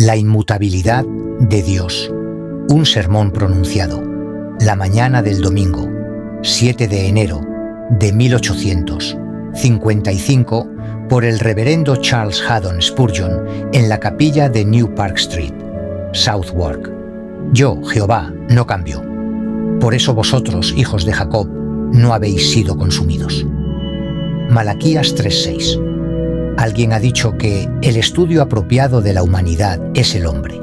La inmutabilidad de Dios. Un sermón pronunciado. La mañana del domingo, 7 de enero de 1855, por el reverendo Charles Haddon Spurgeon en la capilla de New Park Street, Southwark. Yo, Jehová, no cambio. Por eso vosotros, hijos de Jacob, no habéis sido consumidos. Malaquías 3:6. Alguien ha dicho que el estudio apropiado de la humanidad es el hombre.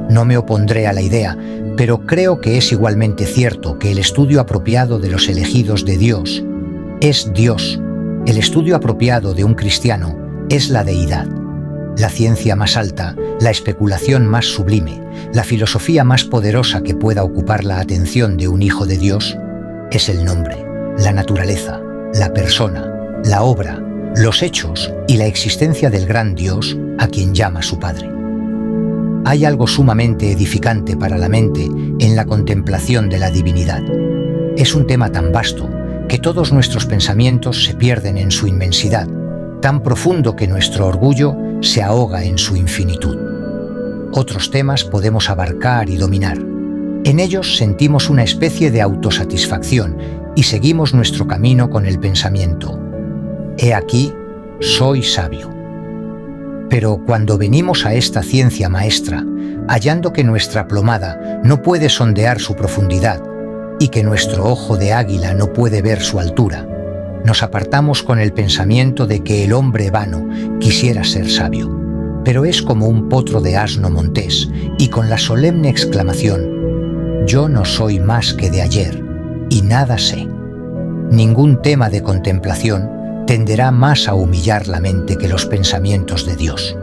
No me opondré a la idea, pero creo que es igualmente cierto que el estudio apropiado de los elegidos de Dios es Dios. El estudio apropiado de un cristiano es la deidad. La ciencia más alta, la especulación más sublime, la filosofía más poderosa que pueda ocupar la atención de un hijo de Dios es el nombre, la naturaleza, la persona, la obra, los hechos y la existencia del gran Dios a quien llama su Padre. Hay algo sumamente edificante para la mente en la contemplación de la divinidad. Es un tema tan vasto que todos nuestros pensamientos se pierden en su inmensidad, tan profundo que nuestro orgullo se ahoga en su infinitud. Otros temas podemos abarcar y dominar. En ellos sentimos una especie de autosatisfacción y seguimos nuestro camino con el pensamiento: he aquí, soy sabio. Pero cuando venimos a esta ciencia maestra, hallando que nuestra plomada no puede sondear su profundidad y que nuestro ojo de águila no puede ver su altura, nos apartamos con el pensamiento de que el hombre vano quisiera ser sabio, pero es como un potro de asno montés, y con la solemne exclamación: yo no soy más que de ayer, y nada sé. Ningún tema de contemplación tenderá más a humillar la mente que los pensamientos de Dios.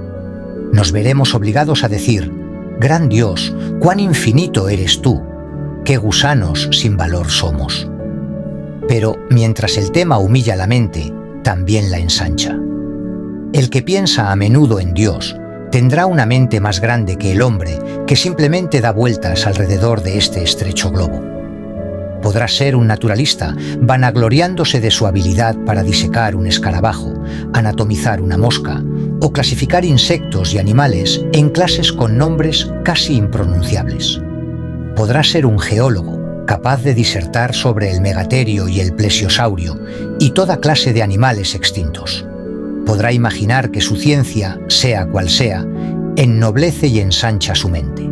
Nos veremos obligados a decir: gran Dios, cuán infinito eres tú, qué gusanos sin valor somos. Pero mientras el tema humilla la mente, también la ensancha. El que piensa a menudo en Dios tendrá una mente más grande que el hombre que simplemente da vueltas alrededor de este estrecho globo. Podrá ser un naturalista, vanagloriándose de su habilidad para disecar un escarabajo, anatomizar una mosca o clasificar insectos y animales en clases con nombres casi impronunciables. Podrá ser un geólogo, capaz de disertar sobre el megaterio y el plesiosaurio y toda clase de animales extintos. Podrá imaginar que su ciencia, sea cual sea, ennoblece y ensancha su mente.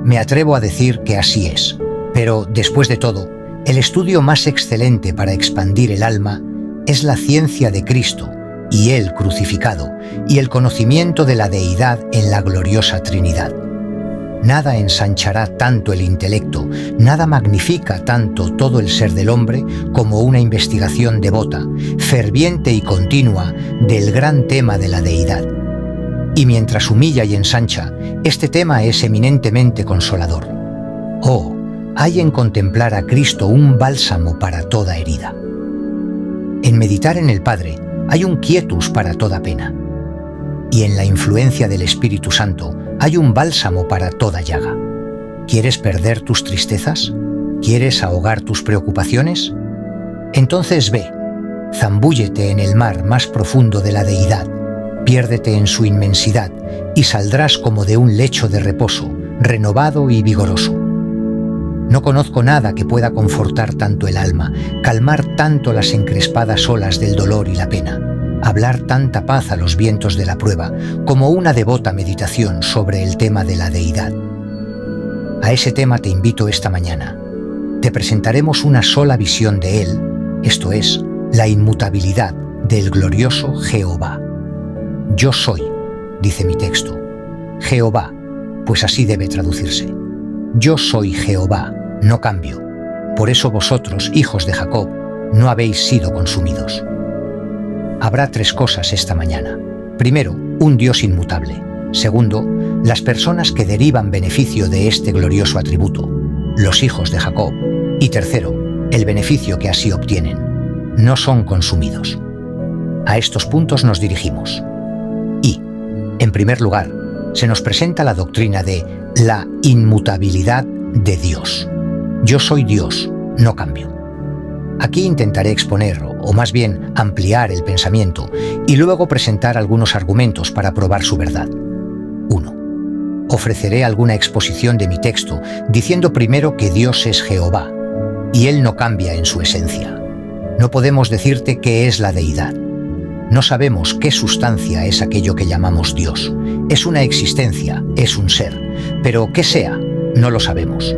Me atrevo a decir que así es. Pero, después de todo, el estudio más excelente para expandir el alma es la ciencia de Cristo y Él crucificado, y el conocimiento de la deidad en la gloriosa Trinidad. Nada ensanchará tanto el intelecto, nada magnifica tanto todo el ser del hombre como una investigación devota, ferviente y continua del gran tema de la deidad. Y mientras humilla y ensancha, este tema es eminentemente consolador. Oh, hay en contemplar a Cristo un bálsamo para toda herida. En meditar en el Padre hay un quietus para toda pena. Y en la influencia del Espíritu Santo hay un bálsamo para toda llaga. ¿Quieres perder tus tristezas? ¿Quieres ahogar tus preocupaciones? Entonces ve, zambúllete en el mar más profundo de la deidad, piérdete en su inmensidad y saldrás como de un lecho de reposo, renovado y vigoroso. No conozco nada que pueda confortar tanto el alma, calmar tanto las encrespadas olas del dolor y la pena, hablar tanta paz a los vientos de la prueba, como una devota meditación sobre el tema de la deidad. A ese tema te invito esta mañana. Te presentaremos una sola visión de Él, esto es, la inmutabilidad del glorioso Jehová. Yo soy, dice mi texto. Jehová, pues así debe traducirse. Yo soy Jehová, no cambio. Por eso vosotros, hijos de Jacob, no habéis sido consumidos. Habrá tres cosas esta mañana. Primero, un Dios inmutable. Segundo, las personas que derivan beneficio de este glorioso atributo, los hijos de Jacob. Y tercero, el beneficio que así obtienen. No son consumidos. A estos puntos nos dirigimos. Y, en primer lugar, se nos presenta la doctrina de la inmutabilidad de Dios. Yo soy Dios, no cambio. Aquí intentaré exponer, o más bien ampliar el pensamiento, y luego presentar algunos argumentos para probar su verdad. 1. Ofreceré alguna exposición de mi texto, diciendo primero que Dios es Jehová, y Él no cambia en su esencia. No podemos decirte qué es la deidad. No sabemos qué sustancia es aquello que llamamos Dios. Es una existencia, es un ser, pero qué sea, no lo sabemos.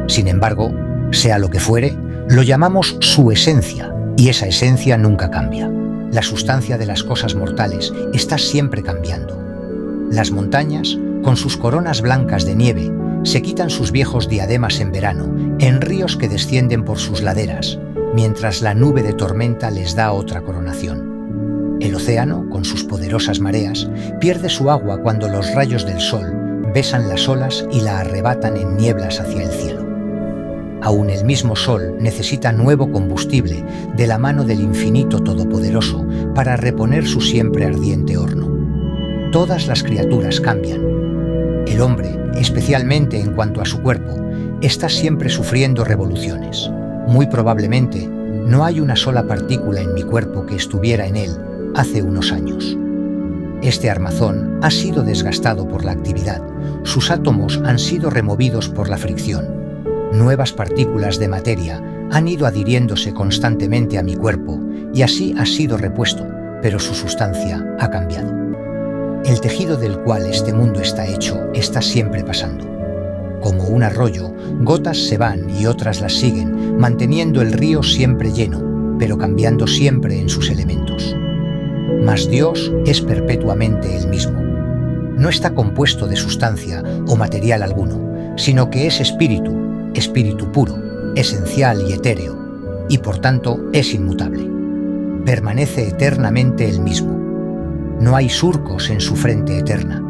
Sin embargo, sea lo que fuere, lo llamamos su esencia, y esa esencia nunca cambia. La sustancia de las cosas mortales está siempre cambiando. Las montañas, con sus coronas blancas de nieve, se quitan sus viejos diademas en verano, en ríos que descienden por sus laderas, mientras la nube de tormenta les da otra coronación. El océano, con sus poderosas mareas, pierde su agua cuando los rayos del sol besan las olas y la arrebatan en nieblas hacia el cielo. Aún el mismo sol necesita nuevo combustible de la mano del infinito todopoderoso para reponer su siempre ardiente horno. Todas las criaturas cambian. El hombre, especialmente en cuanto a su cuerpo, está siempre sufriendo revoluciones. Muy probablemente, no hay una sola partícula en mi cuerpo que estuviera en él hace unos años. Este armazón ha sido desgastado por la actividad, sus átomos han sido removidos por la fricción. Nuevas partículas de materia han ido adhiriéndose constantemente a mi cuerpo y así ha sido repuesto, pero su sustancia ha cambiado. El tejido del cual este mundo está hecho está siempre pasando. Como un arroyo, gotas se van y otras las siguen, manteniendo el río siempre lleno, pero cambiando siempre en sus elementos. Mas Dios es perpetuamente el mismo. No está compuesto de sustancia o material alguno, sino que es espíritu, espíritu puro, esencial y etéreo, y por tanto es inmutable. Permanece eternamente el mismo. No hay surcos en su frente eterna.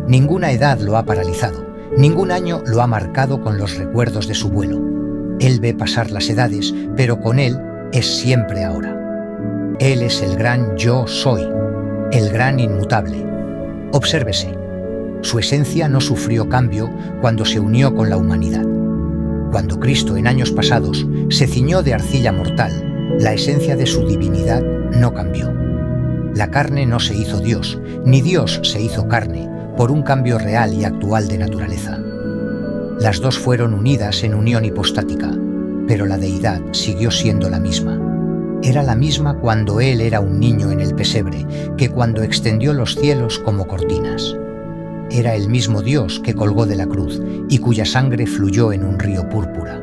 Ninguna edad lo ha paralizado, ningún año lo ha marcado con los recuerdos de su vuelo. Él ve pasar las edades, pero con él es siempre ahora. Él es el gran yo soy, el gran inmutable. Obsérvese, su esencia no sufrió cambio cuando se unió con la humanidad. Cuando Cristo en años pasados se ciñó de arcilla mortal, la esencia de su divinidad no cambió. La carne no se hizo Dios, ni Dios se hizo carne, por un cambio real y actual de naturaleza. Las dos fueron unidas en unión hipostática, pero la deidad siguió siendo la misma. Era la misma cuando Él era un niño en el pesebre que cuando extendió los cielos como cortinas. Era el mismo Dios que colgó de la cruz y cuya sangre fluyó en un río púrpura.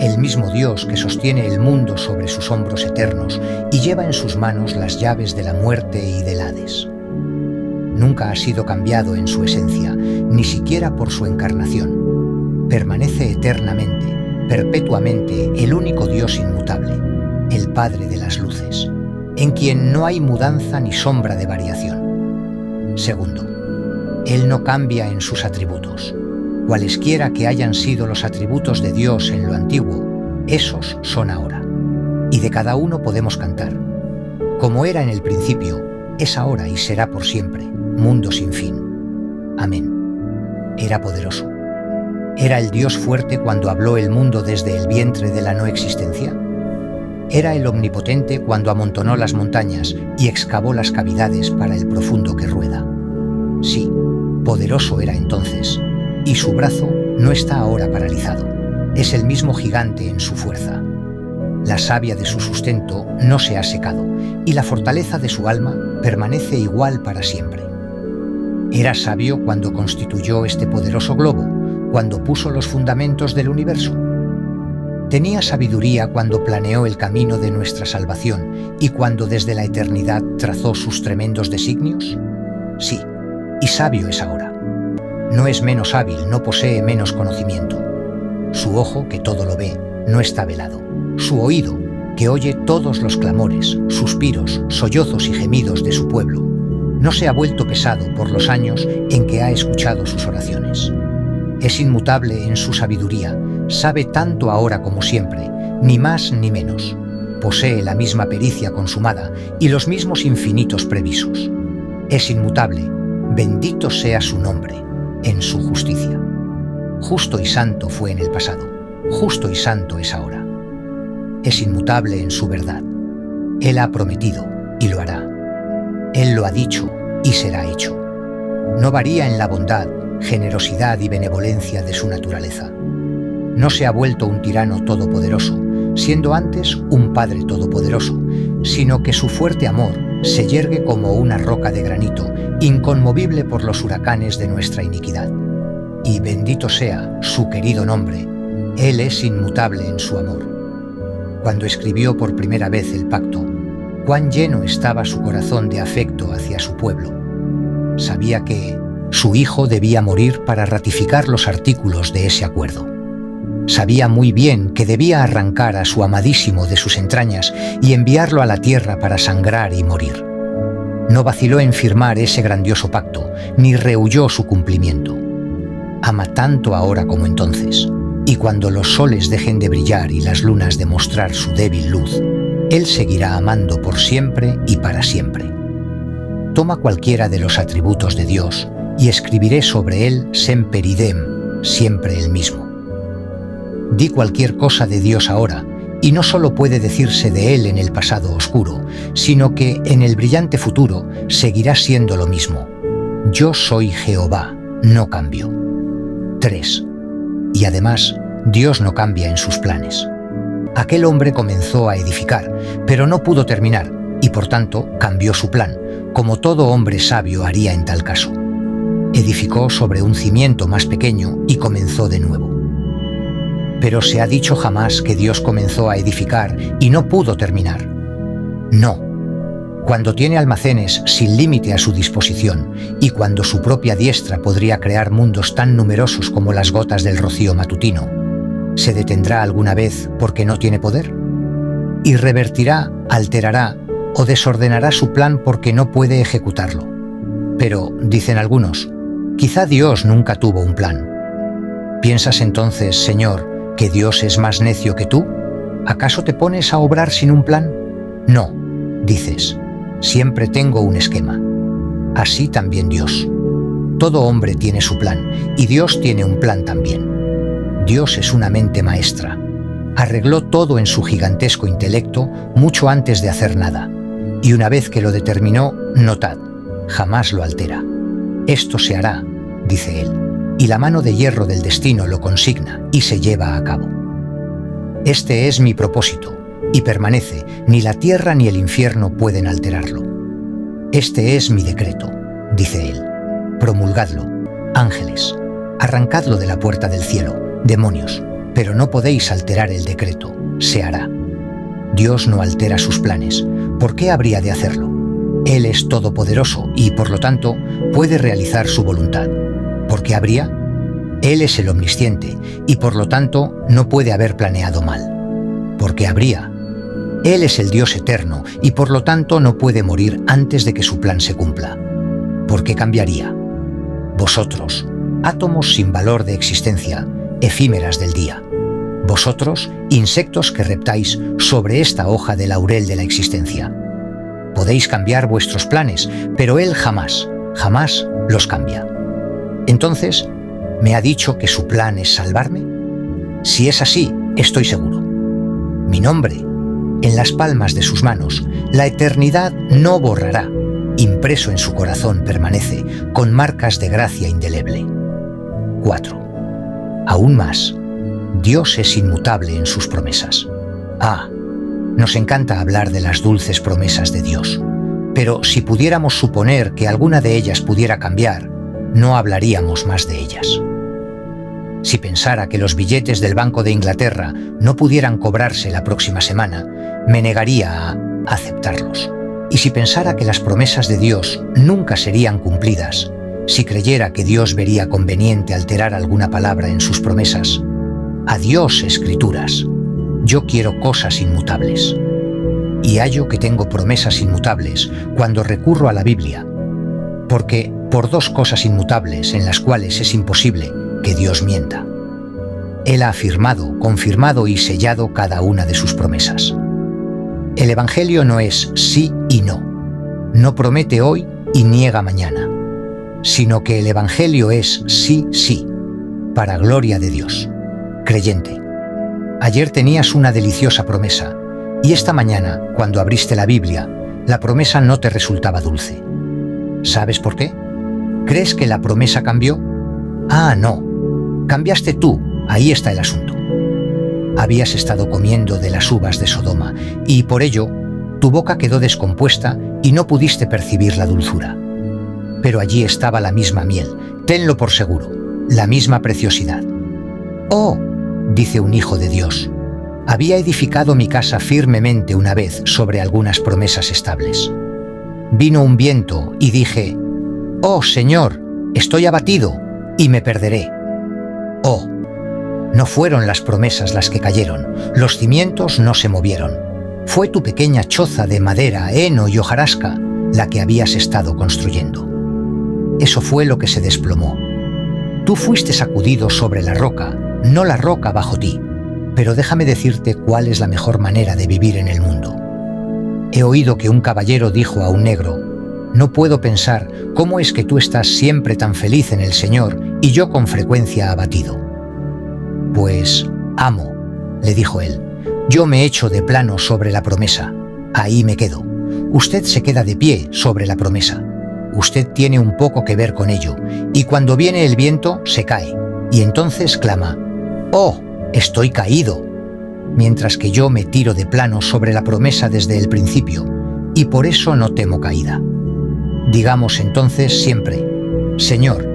El mismo Dios que sostiene el mundo sobre sus hombros eternos y lleva en sus manos las llaves de la muerte y del Hades. Nunca ha sido cambiado en su esencia, ni siquiera por su encarnación. Permanece eternamente, perpetuamente el único Dios inmutable, el Padre de las luces, en quien no hay mudanza ni sombra de variación. Segundo, Él no cambia en sus atributos. Cualesquiera que hayan sido los atributos de Dios en lo antiguo, esos son ahora. Y de cada uno podemos cantar. Como era en el principio, es ahora y será por siempre, mundo sin fin. Amén. Era poderoso. ¿Era el Dios fuerte cuando habló el mundo desde el vientre de la no existencia? ¿Era el omnipotente cuando amontonó las montañas y excavó las cavidades para el profundo que rueda? Sí, poderoso era entonces, y su brazo no está ahora paralizado. Es el mismo gigante en su fuerza. La savia de su sustento no se ha secado, y la fortaleza de su alma permanece igual para siempre. Era sabio cuando constituyó este poderoso globo, cuando puso los fundamentos del universo. Tenía sabiduría cuando planeó el camino de nuestra salvación y cuando desde la eternidad trazó sus tremendos designios. Sí, y sabio es ahora. No es menos hábil, no posee menos conocimiento. Su ojo, que todo lo ve, no está velado. Su oído, que oye todos los clamores, suspiros, sollozos y gemidos de su pueblo, no se ha vuelto pesado por los años en que ha escuchado sus oraciones. Es inmutable en su sabiduría, sabe tanto ahora como siempre, ni más ni menos. Posee la misma pericia consumada y los mismos infinitos previsos. Es inmutable, bendito sea su nombre, en su justicia. Justo y santo fue en el pasado, justo y santo es ahora. Es inmutable en su verdad. Él ha prometido y lo hará. Él lo ha dicho y será hecho. No varía en la bondad, generosidad y benevolencia de su naturaleza. No se ha vuelto un tirano todopoderoso, siendo antes un Padre todopoderoso, sino que su fuerte amor se yergue como una roca de granito, inconmovible por los huracanes de nuestra iniquidad. Y bendito sea su querido nombre, Él es inmutable en su amor. Cuando escribió por primera vez el pacto, cuán lleno estaba su corazón de afecto hacia su pueblo. Sabía que su Hijo debía morir para ratificar los artículos de ese acuerdo. Sabía muy bien que debía arrancar a su amadísimo de sus entrañas y enviarlo a la tierra para sangrar y morir. No vaciló en firmar ese grandioso pacto, ni rehuyó su cumplimiento. Ama tanto ahora como entonces, y cuando los soles dejen de brillar y las lunas de mostrar su débil luz, Él seguirá amando por siempre y para siempre. Toma cualquiera de los atributos de Dios y escribiré sobre él semper idem, siempre el mismo. Di cualquier cosa de Dios ahora, y no solo puede decirse de él en el pasado oscuro, sino que en el brillante futuro seguirá siendo lo mismo. Yo soy Jehová, no cambio. 3. Y además, Dios no cambia en sus planes. Aquel hombre comenzó a edificar, pero no pudo terminar, y por tanto cambió su plan, como todo hombre sabio haría en tal caso. Edificó sobre un cimiento más pequeño y comenzó de nuevo. Pero ¿se ha dicho jamás que Dios comenzó a edificar y no pudo terminar? No. Cuando tiene almacenes sin límite a su disposición y cuando su propia diestra podría crear mundos tan numerosos como las gotas del rocío matutino, ¿se detendrá alguna vez porque no tiene poder? ¿Y revertirá, alterará o desordenará su plan porque no puede ejecutarlo? Pero, dicen algunos, quizá Dios nunca tuvo un plan. ¿Piensas entonces, Señor, que Dios es más necio que tú? ¿Acaso te pones a obrar sin un plan? No, dices, siempre tengo un esquema. Así también Dios. Todo hombre tiene su plan, y Dios tiene un plan también. Dios es una mente maestra. Arregló todo en su gigantesco intelecto mucho antes de hacer nada, y una vez que lo determinó, notad, jamás lo altera. Esto se hará, dice él, y la mano de hierro del destino lo consigna y se lleva a cabo. Este es mi propósito, y permanece, ni la tierra ni el infierno pueden alterarlo. Este es mi decreto, dice él, promulgadlo, ángeles, arrancadlo de la puerta del cielo, demonios, pero no podéis alterar el decreto, se hará. Dios no altera sus planes, ¿por qué habría de hacerlo? Él es todopoderoso y, por lo tanto, puede realizar su voluntad. ¿Por qué habría? Él es el omnisciente y, por lo tanto, no puede haber planeado mal. ¿Por qué habría? Él es el Dios eterno y, por lo tanto, no puede morir antes de que su plan se cumpla. ¿Por qué cambiaría? Vosotros, átomos sin valor de existencia, efímeras del día. Vosotros, insectos que reptáis sobre esta hoja de laurel de la existencia. Podéis cambiar vuestros planes, pero Él jamás, jamás los cambia. Entonces, ¿me ha dicho que su plan es salvarme? Si es así, estoy seguro. Mi nombre, en las palmas de sus manos, la eternidad no borrará. Impreso en su corazón permanece, con marcas de gracia indeleble. 4. Aún más, Dios es inmutable en sus promesas. Nos encanta hablar de las dulces promesas de Dios, pero si pudiéramos suponer que alguna de ellas pudiera cambiar, no hablaríamos más de ellas. Si pensara que los billetes del Banco de Inglaterra no pudieran cobrarse la próxima semana, me negaría a aceptarlos. Y si pensara que las promesas de Dios nunca serían cumplidas, si creyera que Dios vería conveniente alterar alguna palabra en sus promesas, adiós, Escrituras. Yo quiero cosas inmutables. Y hallo que tengo promesas inmutables cuando recurro a la Biblia, porque por dos cosas inmutables en las cuales es imposible que Dios mienta. Él ha afirmado, confirmado y sellado cada una de sus promesas. El Evangelio no es sí y no. No promete hoy y niega mañana, sino que el Evangelio es sí, sí, para gloria de Dios. Creyente, ayer tenías una deliciosa promesa, y esta mañana, cuando abriste la Biblia, la promesa no te resultaba dulce. ¿Sabes por qué? ¿Crees que la promesa cambió? Ah, no. Cambiaste tú. Ahí está el asunto. Habías estado comiendo de las uvas de Sodoma y por ello tu boca quedó descompuesta y no pudiste percibir la dulzura. Pero allí estaba la misma miel, tenlo por seguro, la misma preciosidad. «Oh», dice un hijo de Dios, «había edificado mi casa firmemente una vez sobre algunas promesas estables. Vino un viento y dije, «Oh, Señor, estoy abatido y me perderé». «Oh». No fueron las promesas las que cayeron, los cimientos no se movieron. Fue tu pequeña choza de madera, heno y hojarasca la que habías estado construyendo. Eso fue lo que se desplomó. Tú fuiste sacudido sobre la roca, no la roca bajo ti. Pero déjame decirte cuál es la mejor manera de vivir en el mundo. He oído que un caballero dijo a un negro, «No puedo pensar cómo es que tú estás siempre tan feliz en el Señor y yo con frecuencia abatido». «Pues, amo», le dijo él, «yo me echo de plano sobre la promesa. Ahí me quedo. Usted se queda de pie sobre la promesa. Usted tiene un poco que ver con ello, y cuando viene el viento se cae, y entonces clama, «¡Oh, estoy caído!», mientras que yo me tiro de plano sobre la promesa desde el principio, y por eso no temo caída. Digamos entonces siempre, «Señor,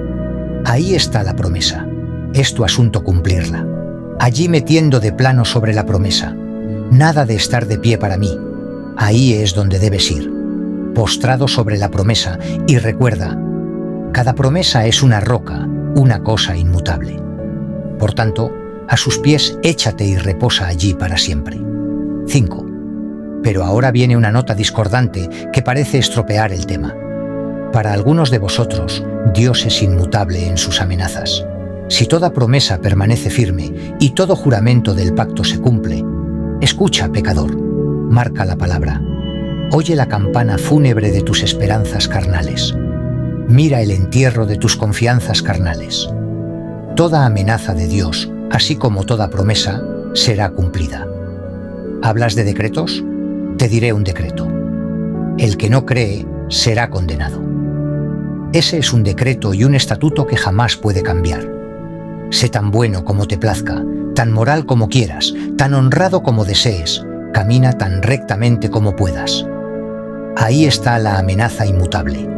ahí está la promesa. Es tu asunto cumplirla. Allí me tiendo de plano sobre la promesa. Nada de estar de pie para mí. Ahí es donde debes ir, postrado sobre la promesa, y recuerda, cada promesa es una roca, una cosa inmutable. Por tanto, a sus pies échate y reposa allí para siempre. 5. Pero ahora viene una nota discordante que parece estropear el tema. Para algunos de vosotros, Dios es inmutable en sus amenazas. Si toda promesa permanece firme y todo juramento del pacto se cumple, escucha, pecador, marca la palabra. Oye la campana fúnebre de tus esperanzas carnales. Mira el entierro de tus confianzas carnales. Toda amenaza de Dios, así como toda promesa, será cumplida. ¿Hablas de decretos? Te diré un decreto. El que no cree será condenado. Ese es un decreto y un estatuto que jamás puede cambiar. Sé tan bueno como te plazca, tan moral como quieras, tan honrado como desees, camina tan rectamente como puedas. Ahí está la amenaza inmutable.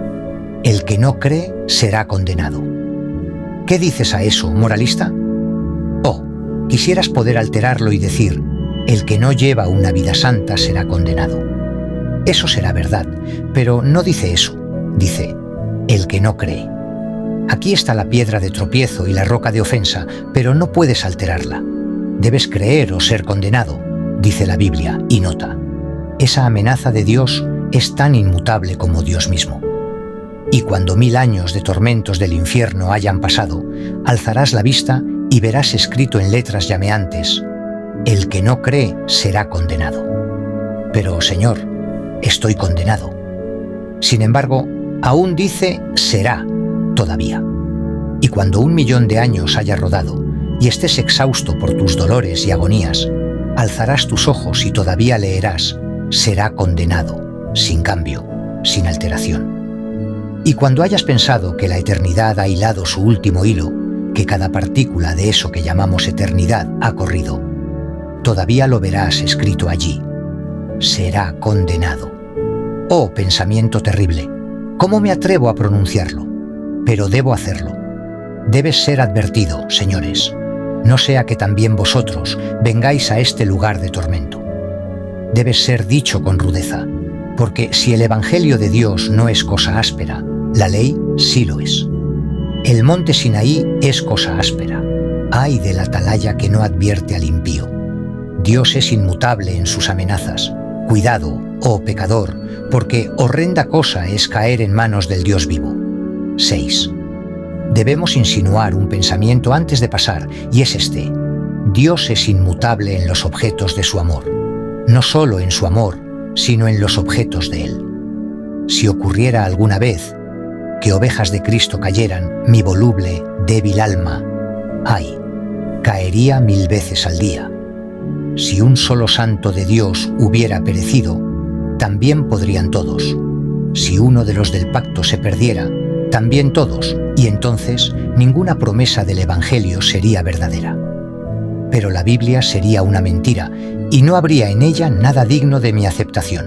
El que no cree será condenado. ¿Qué dices a eso, moralista? Oh, quisieras poder alterarlo y decir, el que no lleva una vida santa será condenado. Eso será verdad, pero no dice eso. Dice, el que no cree. Aquí está la piedra de tropiezo y la roca de ofensa, pero no puedes alterarla. Debes creer o ser condenado, dice la Biblia, y nota. Esa amenaza de Dios es tan inmutable como Dios mismo. Y cuando 1000 años de tormentos del infierno hayan pasado, alzarás la vista y verás escrito en letras llameantes, el que no cree será condenado. Pero, Señor, estoy condenado. Sin embargo, aún dice será todavía. Y cuando 1 millón de años haya rodado y estés exhausto por tus dolores y agonías, alzarás tus ojos y todavía leerás, será condenado, sin cambio, sin alteración. Y cuando hayas pensado que la eternidad ha hilado su último hilo, que cada partícula de eso que llamamos eternidad ha corrido, todavía lo verás escrito allí, será condenado. Oh, pensamiento terrible, ¿cómo me atrevo a pronunciarlo? Pero debo hacerlo. Debes ser advertido, señores, no sea que también vosotros vengáis a este lugar de tormento. Debes ser dicho con rudeza, porque si el Evangelio de Dios no es cosa áspera, la ley sí lo es. El monte Sinaí es cosa áspera. Ay de la atalaya que no advierte al impío. Dios es inmutable en sus amenazas. Cuidado, oh pecador, porque horrenda cosa es caer en manos del Dios vivo. 6. Debemos insinuar un pensamiento antes de pasar, y es este. Dios es inmutable en los objetos de su amor. No solo en su amor, sino en los objetos de él. Si ocurriera alguna vez que ovejas de Cristo cayeran, mi voluble, débil alma, ay, caería 1000 veces al día. Si un solo santo de Dios hubiera perecido, también podrían todos. Si uno de los del pacto se perdiera, también todos, y entonces ninguna promesa del Evangelio sería verdadera. Pero la Biblia sería una mentira y no habría en ella nada digno de mi aceptación.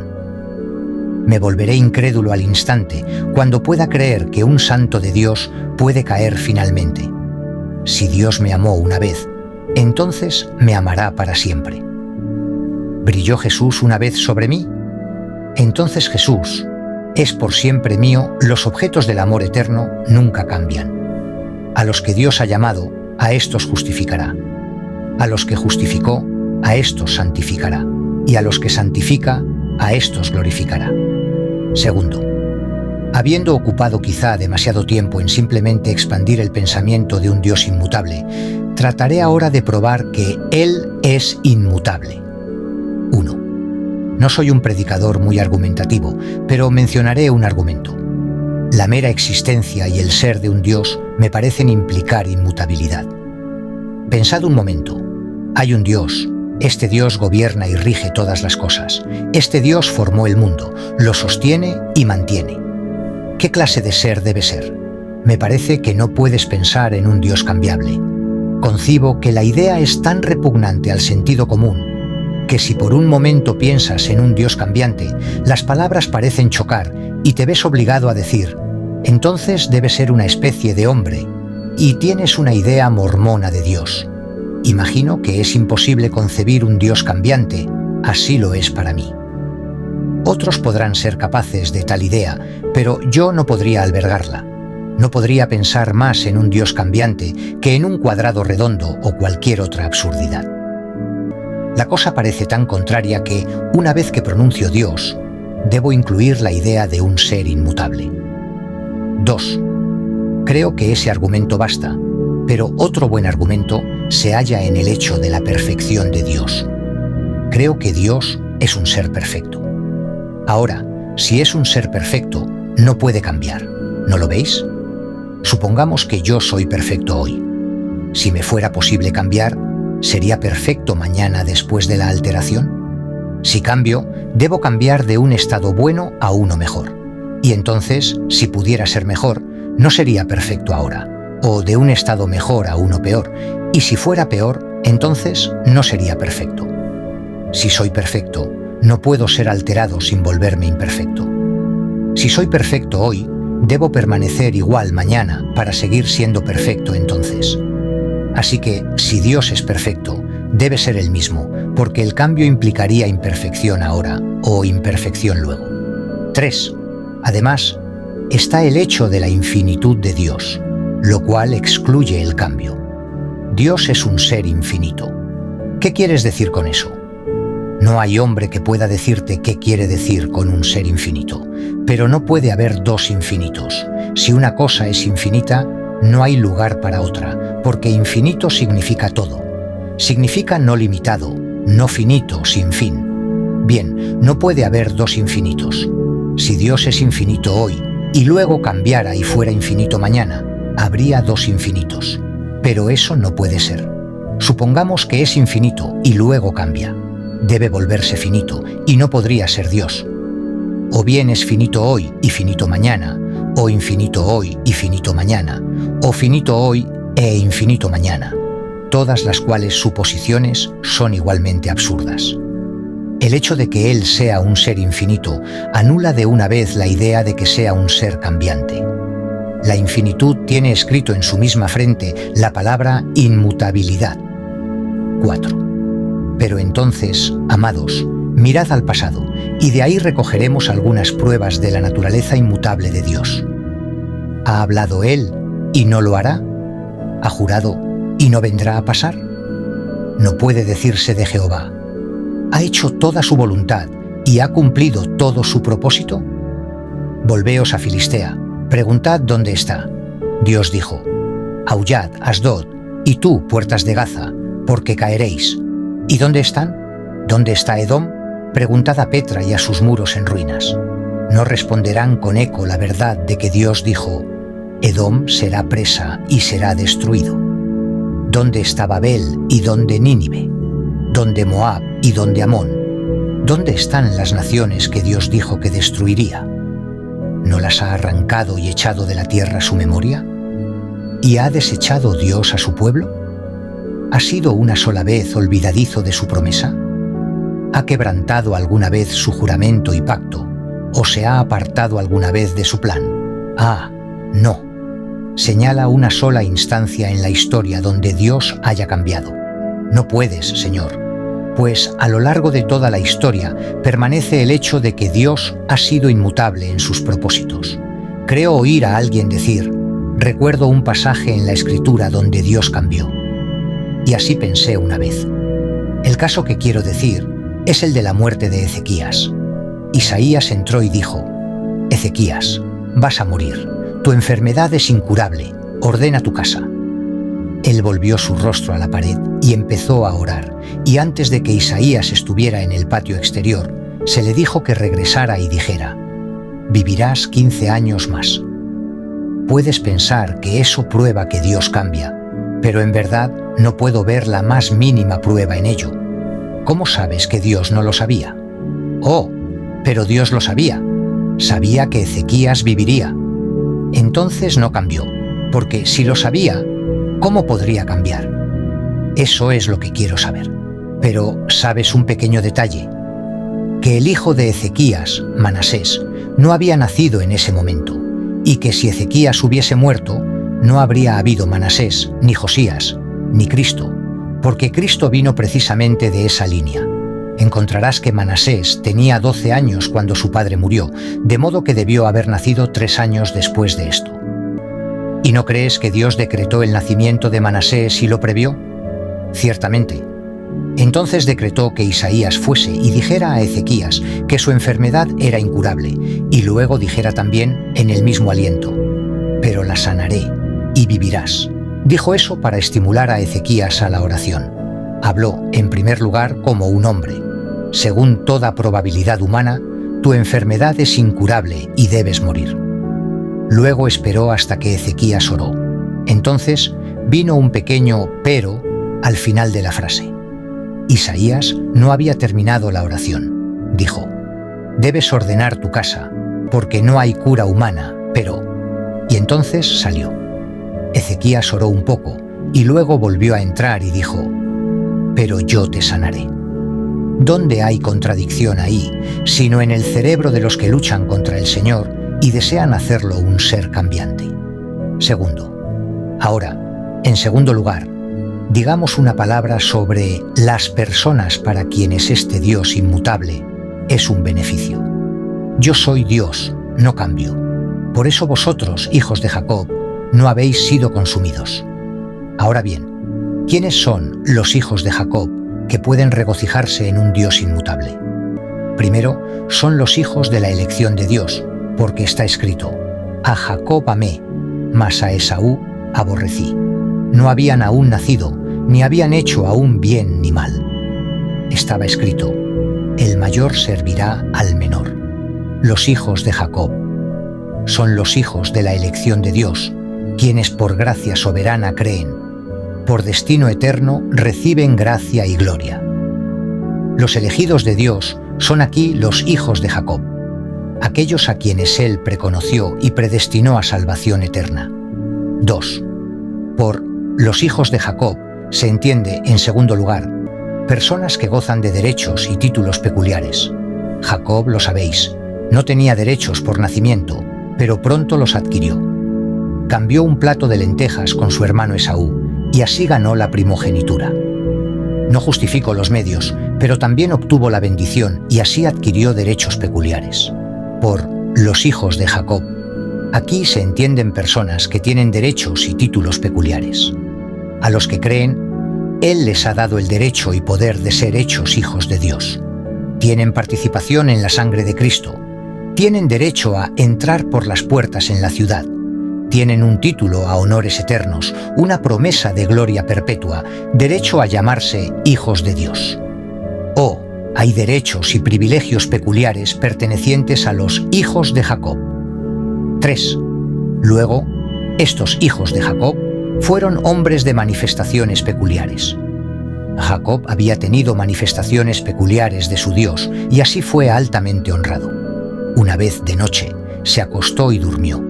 Me volveré incrédulo al instante cuando pueda creer que un santo de Dios puede caer finalmente. Si Dios me amó una vez, entonces me amará para siempre. ¿Brilló Jesús una vez sobre mí? Entonces Jesús es por siempre mío. Los objetos del amor eterno nunca cambian. A los que Dios ha llamado, a estos justificará. A los que justificó, a estos santificará. Y a los que santifica, a estos glorificará. Segundo, habiendo ocupado quizá demasiado tiempo en simplemente expandir el pensamiento de un Dios inmutable, trataré ahora de probar que Él es inmutable. 1. No soy un predicador muy argumentativo, pero mencionaré un argumento. La mera existencia y el ser de un Dios me parecen implicar inmutabilidad. Pensad un momento. Hay un Dios. Este Dios gobierna y rige todas las cosas. Este Dios formó el mundo, lo sostiene y mantiene. ¿Qué clase de ser debe ser? Me parece que no puedes pensar en un Dios cambiable. Concibo que la idea es tan repugnante al sentido común que si por un momento piensas en un Dios cambiante, las palabras parecen chocar y te ves obligado a decir, entonces debe ser una especie de hombre, y tienes una idea mormona de Dios. Imagino que es imposible concebir un Dios cambiante, así lo es para mí. Otros podrán ser capaces de tal idea, pero yo no podría albergarla. No podría pensar más en un Dios cambiante que en un cuadrado redondo o cualquier otra absurdidad. La cosa parece tan contraria que, una vez que pronuncio Dios, debo incluir la idea de un ser inmutable. 2. Creo que ese argumento basta, pero otro buen argumento se halla en el hecho de la perfección de Dios. Creo que Dios es un ser perfecto. Ahora, si es un ser perfecto, no puede cambiar, ¿no lo veis? Supongamos que yo soy perfecto hoy. Si me fuera posible cambiar, ¿sería perfecto mañana después de la alteración? Si cambio, debo cambiar de un estado bueno a uno mejor. Y entonces, si pudiera ser mejor, no sería perfecto ahora, o de un estado mejor a uno peor. Y si fuera peor, entonces no sería perfecto. Si soy perfecto, no puedo ser alterado sin volverme imperfecto. Si soy perfecto hoy, debo permanecer igual mañana para seguir siendo perfecto entonces. Así que, si Dios es perfecto, debe ser el mismo, porque el cambio implicaría imperfección ahora o imperfección luego. 3. Además, está el hecho de la infinitud de Dios, lo cual excluye el cambio. Dios es un ser infinito. ¿Qué quieres decir con eso? No hay hombre que pueda decirte qué quiere decir con un ser infinito, pero no puede haber dos infinitos. Si una cosa es infinita, no hay lugar para otra, porque infinito significa todo. Significa no limitado, no finito, sin fin. Bien, no puede haber dos infinitos. Si Dios es infinito hoy y luego cambiara y fuera infinito mañana, habría dos infinitos. Pero eso no puede ser. Supongamos que es infinito y luego cambia. Debe volverse finito y no podría ser Dios. O bien es finito hoy y finito mañana, o infinito hoy y finito mañana, o finito hoy e infinito mañana, todas las cuales suposiciones son igualmente absurdas. El hecho de que Él sea un ser infinito anula de una vez la idea de que sea un ser cambiante. La infinitud tiene escrito en su misma frente la palabra inmutabilidad. 4. Pero entonces, amados, mirad al pasado, y de ahí recogeremos algunas pruebas de la naturaleza inmutable de Dios. ¿Ha hablado Él y no lo hará? ¿Ha jurado y no vendrá a pasar? No puede decirse de Jehová: ¿ha hecho toda su voluntad y ha cumplido todo su propósito? Volveos a Filistea, preguntad dónde está. Dios dijo: aullad, Asdod, y tú, puertas de Gaza, porque caeréis. ¿Y dónde están? ¿Dónde está Edom? Preguntad a Petra y a sus muros en ruinas. ¿No responderán con eco la verdad de que Dios dijo: Edom será presa y será destruido? ¿Dónde está Babel y dónde Nínive? ¿Dónde Moab y dónde Amón? ¿Dónde están las naciones que Dios dijo que destruiría? ¿No las ha arrancado y echado de la tierra su memoria? ¿Y ha desechado Dios a su pueblo? ¿Ha sido una sola vez olvidadizo de su promesa? ¿Ha quebrantado alguna vez su juramento y pacto? ¿O se ha apartado alguna vez de su plan? Ah, no. Señala una sola instancia en la historia donde Dios haya cambiado. No puedes, Señor, pues a lo largo de toda la historia permanece el hecho de que Dios ha sido inmutable en sus propósitos. Creo oír a alguien decir: recuerdo un pasaje en la Escritura donde Dios cambió. Y así pensé una vez. El caso que quiero decir es el de la muerte de Ezequías. Isaías entró y dijo: Ezequías, vas a morir. Tu enfermedad es incurable. Ordena tu casa. Él volvió su rostro a la pared y empezó a orar, y antes de que Isaías estuviera en el patio exterior, se le dijo que regresara y dijera: vivirás 15 años más. Puedes pensar que eso prueba que Dios cambia, pero en verdad no puedo ver la más mínima prueba en ello. ¿Cómo sabes que Dios no lo sabía? Oh, pero Dios lo sabía. Sabía que Ezequías viviría. Entonces no cambió, porque si lo sabía, ¿cómo podría cambiar? Eso es lo que quiero saber. Pero, ¿sabes un pequeño detalle? Que el hijo de Ezequías, Manasés, no había nacido en ese momento, y que si Ezequías hubiese muerto, no habría habido Manasés, ni Josías, ni Cristo, porque Cristo vino precisamente de esa línea. Encontrarás que Manasés tenía 12 años cuando su padre murió, de modo que debió haber nacido 3 años después de esto. ¿Y no crees que Dios decretó el nacimiento de Manasés y lo previó? Ciertamente. Entonces decretó que Isaías fuese y dijera a Ezequías que su enfermedad era incurable, y luego dijera también en el mismo aliento: pero la sanaré y vivirás. Dijo eso para estimular a Ezequías a la oración. Habló, en primer lugar, como un hombre. Según toda probabilidad humana, tu enfermedad es incurable y debes morir. Luego esperó hasta que Ezequías oró. Entonces vino un pequeño pero al final de la frase. Isaías no había terminado la oración. Dijo: debes ordenar tu casa, porque no hay cura humana, pero... Y entonces salió. Ezequías oró un poco y luego volvió a entrar y dijo: pero yo te sanaré. ¿Dónde hay contradicción ahí, sino en el cerebro de los que luchan contra el Señor y desean hacerlo un ser cambiante? Segundo. Ahora, en segundo lugar, digamos una palabra sobre las personas para quienes este Dios inmutable es un beneficio. Yo soy Dios, no cambio. Por eso vosotros, hijos de Jacob, no habéis sido consumidos. Ahora bien, ¿quiénes son los hijos de Jacob que pueden regocijarse en un Dios inmutable? Primero, son los hijos de la elección de Dios, porque está escrito: a Jacob amé, mas a Esaú aborrecí. No habían aún nacido, ni habían hecho aún bien ni mal. Estaba escrito: el mayor servirá al menor. Los hijos de Jacob son los hijos de la elección de Dios, quienes por gracia soberana creen. Por destino eterno reciben gracia y gloria. Los elegidos de Dios son aquí los hijos de Jacob, aquellos a quienes Él preconoció y predestinó a salvación eterna. 2. Por los hijos de Jacob se entiende, en segundo lugar, personas que gozan de derechos y títulos peculiares. Jacob, lo sabéis, no tenía derechos por nacimiento, pero pronto los adquirió. Cambió un plato de lentejas con su hermano Esaú, y así ganó la primogenitura. No justifico los medios, pero también obtuvo la bendición y así adquirió derechos peculiares. Por los hijos de Jacob, aquí se entienden personas que tienen derechos y títulos peculiares. A los que creen, Él les ha dado el derecho y poder de ser hechos hijos de Dios. Tienen participación en la sangre de Cristo. Tienen derecho a entrar por las puertas en la ciudad. Tienen un título a honores eternos, una promesa de gloria perpetua, derecho a llamarse hijos de Dios. Oh, hay derechos y privilegios peculiares pertenecientes a los hijos de Jacob. 3. Luego, estos hijos de Jacob fueron hombres de manifestaciones peculiares. Jacob había tenido manifestaciones peculiares de su Dios y así fue altamente honrado. Una vez de noche, se acostó y durmió.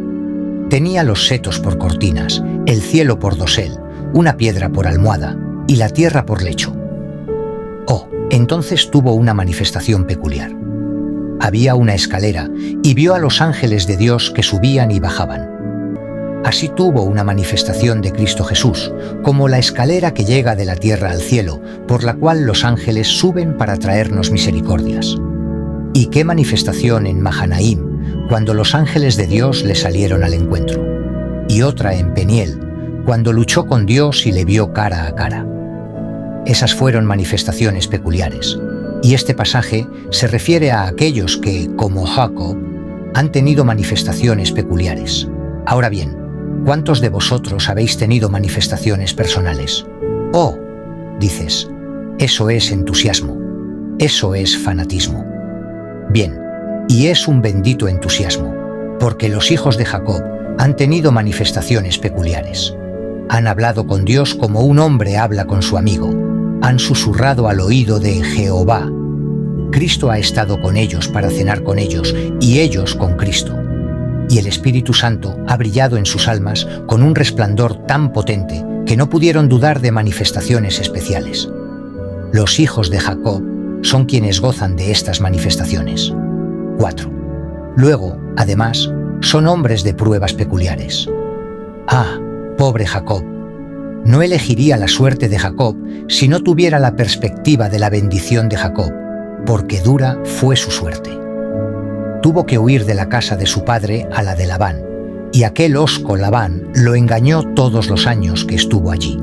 Tenía los setos por cortinas, el cielo por dosel, una piedra por almohada y la tierra por lecho. Oh, entonces tuvo una manifestación peculiar. Había una escalera y vio a los ángeles de Dios que subían y bajaban. Así tuvo una manifestación de Cristo Jesús, como la escalera que llega de la tierra al cielo, por la cual los ángeles suben para traernos misericordias. ¿Y qué manifestación en Mahanaim, cuando los ángeles de Dios le salieron al encuentro? Y otra en Peniel, cuando luchó con Dios y le vio cara a cara. Esas fueron manifestaciones peculiares, y este pasaje se refiere a aquellos que, como Jacob, han tenido manifestaciones peculiares. Ahora bien, ¿cuántos de vosotros habéis tenido manifestaciones personales? Oh, dices, eso es entusiasmo, eso es fanatismo. Bien, y es un bendito entusiasmo, porque los hijos de Jacob han tenido manifestaciones peculiares. Han hablado con Dios como un hombre habla con su amigo. Han susurrado al oído de Jehová. Cristo ha estado con ellos para cenar con ellos y ellos con Cristo. Y el Espíritu Santo ha brillado en sus almas con un resplandor tan potente que no pudieron dudar de manifestaciones especiales. Los hijos de Jacob son quienes gozan de estas manifestaciones. 4. Luego, además, son hombres de pruebas peculiares. Ah, pobre Jacob. No elegiría la suerte de Jacob si no tuviera la perspectiva de la bendición de Jacob, porque dura fue su suerte. Tuvo que huir de la casa de su padre a la de Labán, y aquel hosco Labán lo engañó todos los años que estuvo allí.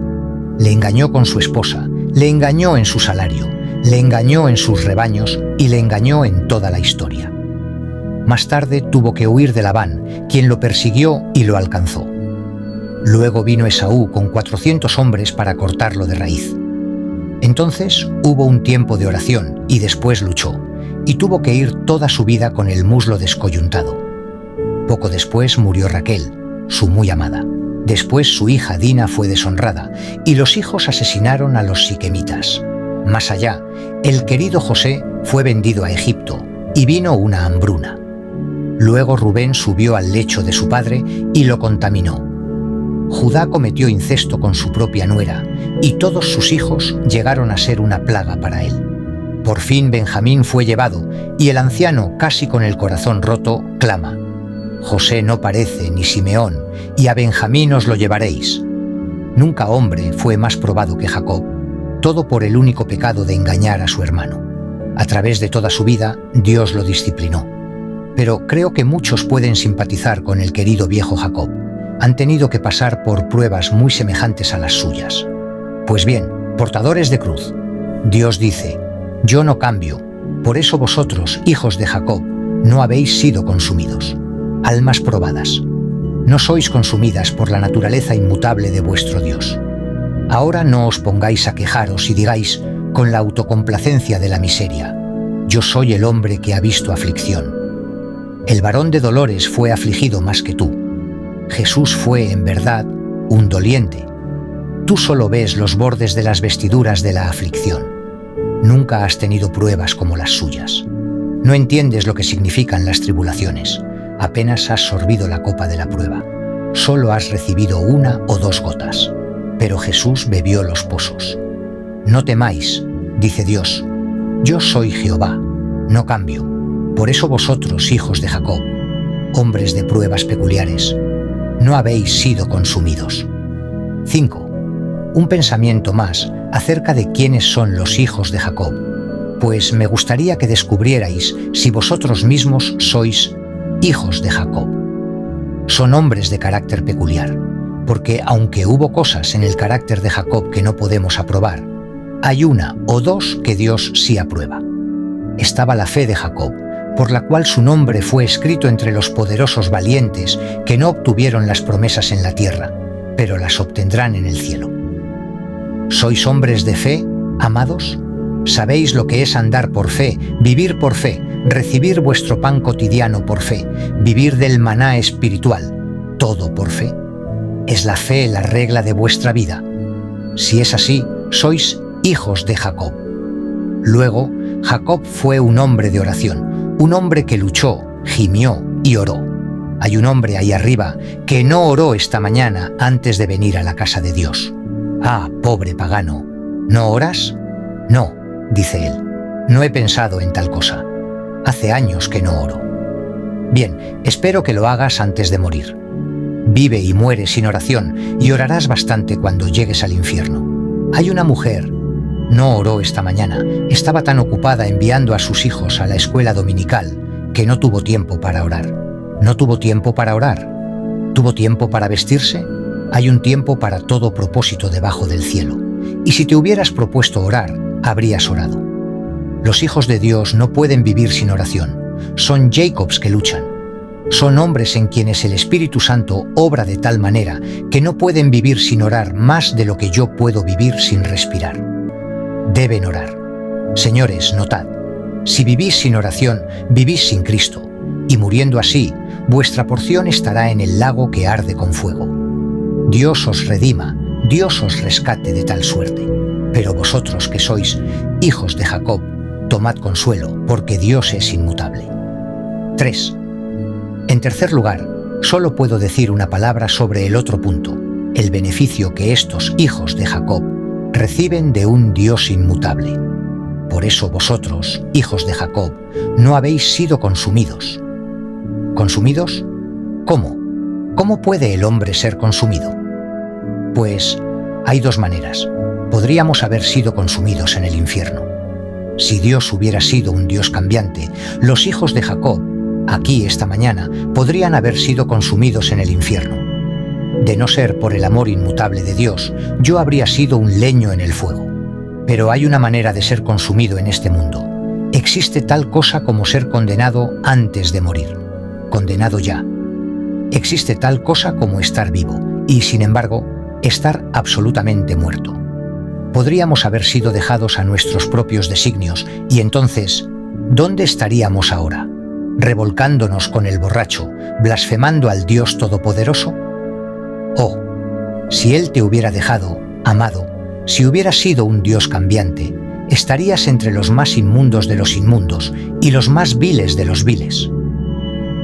Le engañó con su esposa, le engañó en su salario, le engañó en sus rebaños y le engañó en toda la historia. Más tarde tuvo que huir de Labán, quien lo persiguió y lo alcanzó. Luego vino Esaú con 400 hombres para cortarlo de raíz. Entonces hubo un tiempo de oración y después luchó, y tuvo que ir toda su vida con el muslo descoyuntado. Poco después murió Raquel, su muy amada. Después su hija Dina fue deshonrada, y los hijos asesinaron a los siquemitas. Más allá, el querido José fue vendido a Egipto, y vino una hambruna. Luego Rubén subió al lecho de su padre y lo contaminó. Judá cometió incesto con su propia nuera, y todos sus hijos llegaron a ser una plaga para él. Por fin Benjamín fue llevado, y el anciano, casi con el corazón roto, clama: José no parece ni Simeón, y a Benjamín os lo llevaréis. Nunca hombre fue más probado que Jacob, todo por el único pecado de engañar a su hermano. A través de toda su vida, Dios lo disciplinó. Pero creo que muchos pueden simpatizar con el querido viejo Jacob. Han tenido que pasar por pruebas muy semejantes a las suyas. Pues bien, portadores de cruz, Dios dice: yo no cambio, por eso vosotros, hijos de Jacob, no habéis sido consumidos. Almas probadas, no sois consumidas por la naturaleza inmutable de vuestro Dios. Ahora no os pongáis a quejaros y digáis, con la autocomplacencia de la miseria: yo soy el hombre que ha visto aflicción. El varón de dolores fue afligido más que tú. Jesús fue, en verdad, un doliente. Tú solo ves los bordes de las vestiduras de la aflicción. Nunca has tenido pruebas como las suyas. No entiendes lo que significan las tribulaciones. Apenas has sorbido la copa de la prueba. Solo has recibido 1 o 2 gotas. Pero Jesús bebió los pozos. No temáis, dice Dios. Yo soy Jehová, no cambio. Por eso vosotros, hijos de Jacob, hombres de pruebas peculiares, no habéis sido consumidos. 5. Un pensamiento más acerca de quiénes son los hijos de Jacob, pues me gustaría que descubrierais si vosotros mismos sois hijos de Jacob. Son hombres de carácter peculiar, porque aunque hubo cosas en el carácter de Jacob que no podemos aprobar, hay 1 o 2 que Dios sí aprueba. Estaba la fe de Jacob, por la cual su nombre fue escrito entre los poderosos valientes que no obtuvieron las promesas en la tierra, pero las obtendrán en el cielo. ¿Sois hombres de fe, amados? ¿Sabéis lo que es andar por fe, vivir por fe, recibir vuestro pan cotidiano por fe, vivir del maná espiritual, todo por fe? ¿Es la fe la regla de vuestra vida? Si es así, sois hijos de Jacob. Luego, Jacob fue un hombre de oración, un hombre que luchó, gimió y oró. Hay un hombre ahí arriba que no oró esta mañana antes de venir a la casa de Dios. Ah, pobre pagano, ¿no oras? No, dice él, no he pensado en tal cosa. Hace años que no oro. Bien, espero que lo hagas antes de morir. Vive y muere sin oración y orarás bastante cuando llegues al infierno. Hay una mujer, no oró esta mañana, estaba tan ocupada enviando a sus hijos a la escuela dominical que no tuvo tiempo para orar. ¿No tuvo tiempo para orar? ¿Tuvo tiempo para vestirse? Hay un tiempo para todo propósito debajo del cielo. Y si te hubieras propuesto orar, habrías orado. Los hijos de Dios no pueden vivir sin oración. Son Jacobs que luchan. Son hombres en quienes el Espíritu Santo obra de tal manera que no pueden vivir sin orar más de lo que yo puedo vivir sin respirar. Deben orar. Señores, notad, si vivís sin oración, vivís sin Cristo, y muriendo así, vuestra porción estará en el lago que arde con fuego. Dios os redima, Dios os rescate de tal suerte. Pero vosotros que sois hijos de Jacob, tomad consuelo, porque Dios es inmutable. 3. En tercer lugar, solo puedo decir una palabra sobre el otro punto, el beneficio que estos hijos de Jacob reciben de un Dios inmutable. Por eso vosotros, hijos de Jacob, no habéis sido consumidos. ¿Consumidos? ¿Cómo? ¿Cómo puede el hombre ser consumido? Pues hay dos maneras. Podríamos haber sido consumidos en el infierno. Si Dios hubiera sido un Dios cambiante, los hijos de Jacob, aquí esta mañana, podrían haber sido consumidos en el infierno. De no ser por el amor inmutable de Dios, yo habría sido un leño en el fuego. Pero hay una manera de ser consumido en este mundo. Existe tal cosa como ser condenado antes de morir. Condenado ya. Existe tal cosa como estar vivo y, sin embargo, estar absolutamente muerto. Podríamos haber sido dejados a nuestros propios designios y entonces, ¿dónde estaríamos ahora? ¿Revolcándonos con el borracho, blasfemando al Dios Todopoderoso? Oh, si Él te hubiera dejado, amado, si hubieras sido un Dios cambiante, estarías entre los más inmundos de los inmundos y los más viles de los viles.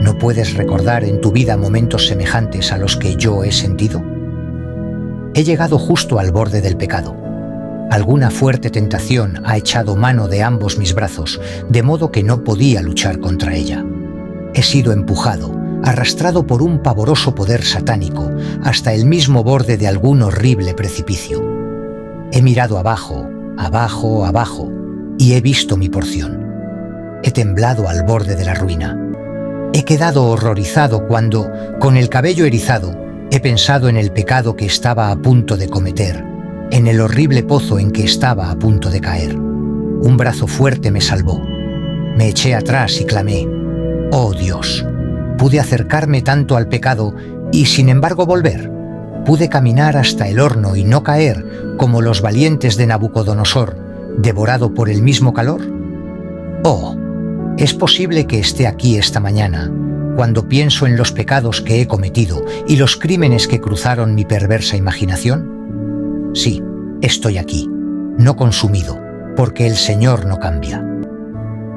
¿No puedes recordar en tu vida momentos semejantes a los que yo he sentido? He llegado justo al borde del pecado. Alguna fuerte tentación ha echado mano de ambos mis brazos, de modo que no podía luchar contra ella. He sido empujado, arrastrado por un pavoroso poder satánico, hasta el mismo borde de algún horrible precipicio. He mirado abajo, abajo, abajo, y he visto mi porción. He temblado al borde de la ruina. He quedado horrorizado cuando, con el cabello erizado, he pensado en el pecado que estaba a punto de cometer, en el horrible pozo en que estaba a punto de caer. Un brazo fuerte me salvó. Me eché atrás y clamé: «Oh Dios, pude acercarme tanto al pecado y sin embargo volver. Pude caminar hasta el horno y no caer como los valientes de Nabucodonosor, devorado por el mismo calor. Oh, ¿es posible que esté aquí esta mañana, cuando pienso en los pecados que he cometido y los crímenes que cruzaron mi perversa imaginación? Sí, estoy aquí, no consumido, porque el Señor no cambia.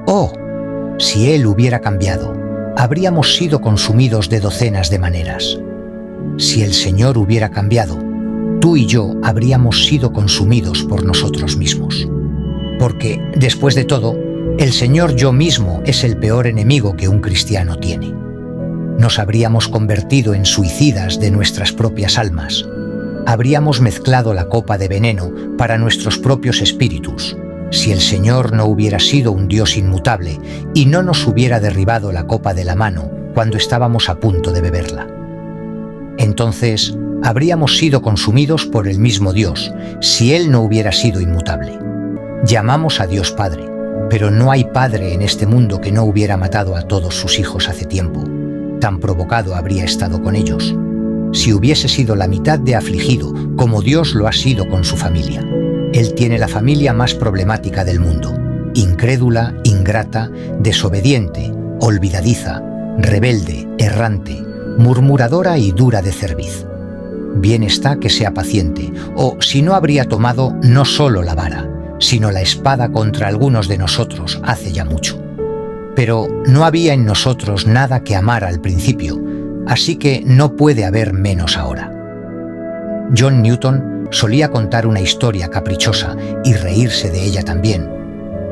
Oh, si Él hubiera cambiado, habríamos sido consumidos de docenas de maneras. Si el Señor hubiera cambiado, tú y yo habríamos sido consumidos por nosotros mismos. Porque, después de todo, el Señor yo mismo es el peor enemigo que un cristiano tiene. Nos habríamos convertido en suicidas de nuestras propias almas. Habríamos mezclado la copa de veneno para nuestros propios espíritus, si el Señor no hubiera sido un Dios inmutable y no nos hubiera derribado la copa de la mano cuando estábamos a punto de beberla. Entonces, habríamos sido consumidos por el mismo Dios, si Él no hubiera sido inmutable. Llamamos a Dios Padre, pero no hay padre en este mundo que no hubiera matado a todos sus hijos hace tiempo. Tan provocado habría estado con ellos. Si hubiese sido la mitad de afligido, como Dios lo ha sido con su familia. Él tiene la familia más problemática del mundo: incrédula, ingrata, desobediente, olvidadiza, rebelde, errante, murmuradora y dura de cerviz. Bien está que sea paciente, o si no habría tomado no solo la vara, sino la espada contra algunos de nosotros hace ya mucho. Pero no había en nosotros nada que amar al principio, así que no puede haber menos ahora. John Newton solía contar una historia caprichosa y reírse de ella también,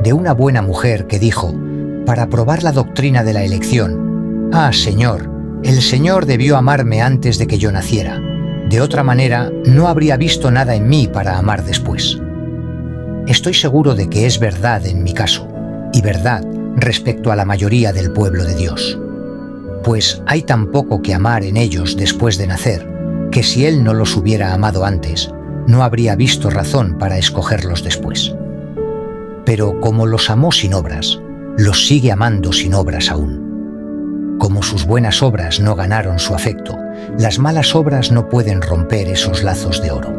de una buena mujer que dijo, para probar la doctrina de la elección, «Ah, Señor, el Señor debió amarme antes de que yo naciera. De otra manera, no habría visto nada en mí para amar después». Estoy seguro de que es verdad en mi caso, y verdad respecto a la mayoría del pueblo de Dios. Pues hay tan poco que amar en ellos después de nacer, que si Él no los hubiera amado antes, no habría visto razón para escogerlos después. Pero como los amó sin obras, los sigue amando sin obras aún. Como sus buenas obras no ganaron su afecto, las malas obras no pueden romper esos lazos de oro.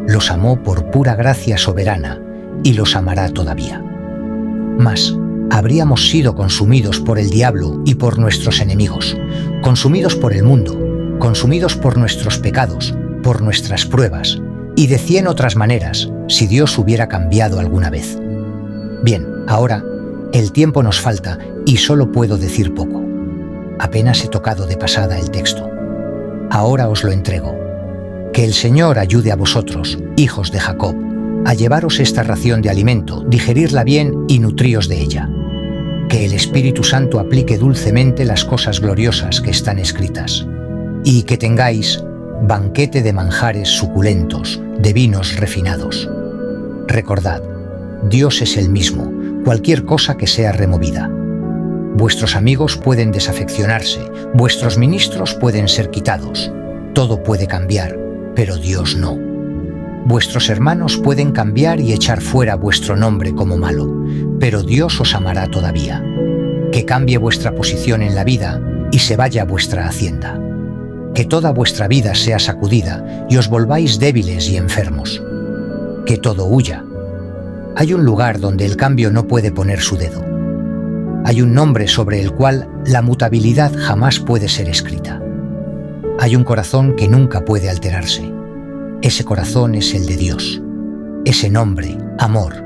Los amó por pura gracia soberana y los amará todavía. Mas habríamos sido consumidos por el diablo y por nuestros enemigos, consumidos por el mundo, consumidos por nuestros pecados, por nuestras pruebas, y de 100 otras maneras, si Dios hubiera cambiado alguna vez. Bien, ahora, el tiempo nos falta y solo puedo decir poco. Apenas he tocado de pasada el texto. Ahora os lo entrego. Que el Señor ayude a vosotros, hijos de Jacob, a llevaros esta ración de alimento, digerirla bien y nutríos de ella. Que el Espíritu Santo aplique dulcemente las cosas gloriosas que están escritas. Y que tengáis banquete de manjares suculentos, de vinos refinados. Recordad, Dios es el mismo, cualquier cosa que sea removida. Vuestros amigos pueden desafeccionarse, vuestros ministros pueden ser quitados, todo puede cambiar, pero Dios no. Vuestros hermanos pueden cambiar y echar fuera vuestro nombre como malo, pero Dios os amará todavía. Que cambie vuestra posición en la vida y se vaya vuestra hacienda. Que toda vuestra vida sea sacudida y os volváis débiles y enfermos. Que todo huya. Hay un lugar donde el cambio no puede poner su dedo. Hay un nombre sobre el cual la mutabilidad jamás puede ser escrita. Hay un corazón que nunca puede alterarse. Ese corazón es el de Dios. Ese nombre, amor.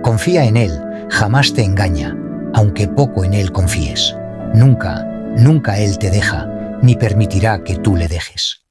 Confía en Él, jamás te engaña, aunque poco en Él confíes. Nunca, nunca Él te deja, ni permitirá que tú le dejes.